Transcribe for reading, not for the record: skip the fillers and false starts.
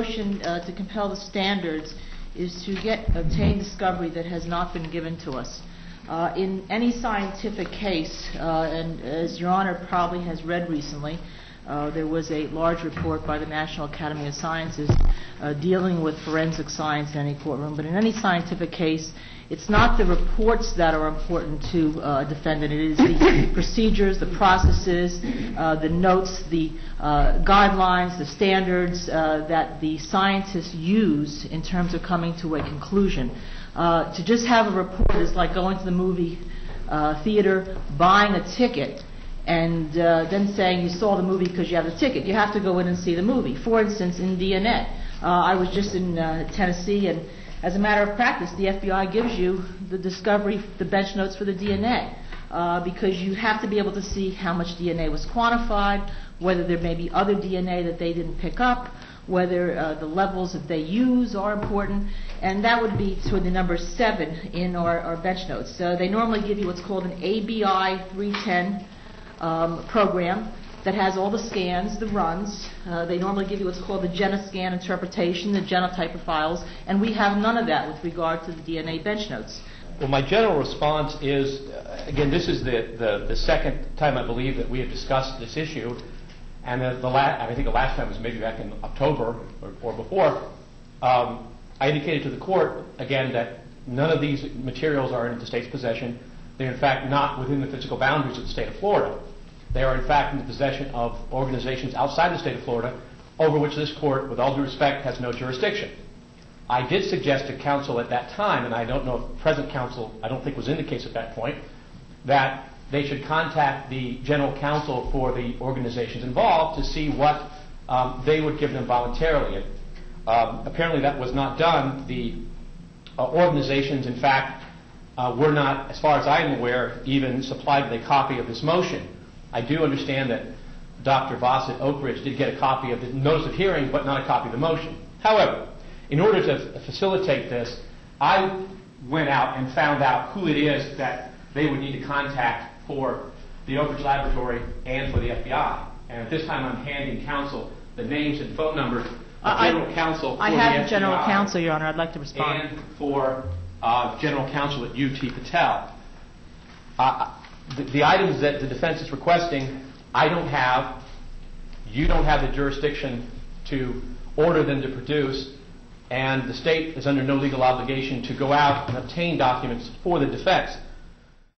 motion to compel the standards is to obtain discovery that has not been given to us. In any scientific case, and as Your Honor probably has read recently, there was a large report by the National Academy of Sciences dealing with forensic science in any courtroom. But in any scientific case, it's not the reports that are important to a defendant. It is the procedures, the processes, the notes, the guidelines, the standards that the scientists use in terms of coming to a conclusion. To just have a report is like going to the movie theater, buying a ticket, and then saying you saw the movie because you have the ticket. You have to go in and see the movie. For instance, in DNA, I was just in Tennessee, and as a matter of practice, the FBI gives you the discovery, the bench notes for the DNA, because you have to be able to see how much DNA was quantified, whether there may be other DNA that they didn't pick up, whether the levels that they use are important, and that would be toward the number 7 in our bench notes. So they normally give you what's called an ABI 310 program that has all the scans, the runs. They normally give you what's called the GenoScan interpretation, the genotype of files, and we have none of that with regard to the DNA bench notes. Well, my general response is, again, this is the second time I believe that we have discussed this issue, and I think the last time was maybe back in October or before. I indicated to the court, again, that none of these materials are in the state's possession. They're, in fact, not within the physical boundaries of the state of Florida. They are, in fact, in the possession of organizations outside the state of Florida, over which this court, with all due respect, has no jurisdiction. I did suggest to counsel at that time, and I don't know if present counsel, I don't think was in the case at that point, that they should contact the general counsel for the organizations involved to see what they would give them voluntarily. And, apparently that was not done. The organizations, in fact, were not, as far as I am aware, even supplied with a copy of this motion. I do understand that Dr. Voss at Oak Ridge did get a copy of the notice of hearing, but not a copy of the motion. However, in order to facilitate this, I went out and found out who it is that they would need to contact for the Oak Ridge Laboratory and for the FBI. And at this time, I'm handing counsel the names and phone numbers of general counsel for the FBI. I have general counsel, Your Honor. I'd like to respond. And for general counsel at UT Patel. The items that the defense is requesting, I don't have. You don't have the jurisdiction to order them to produce, and the state is under no legal obligation to go out and obtain documents for the defense.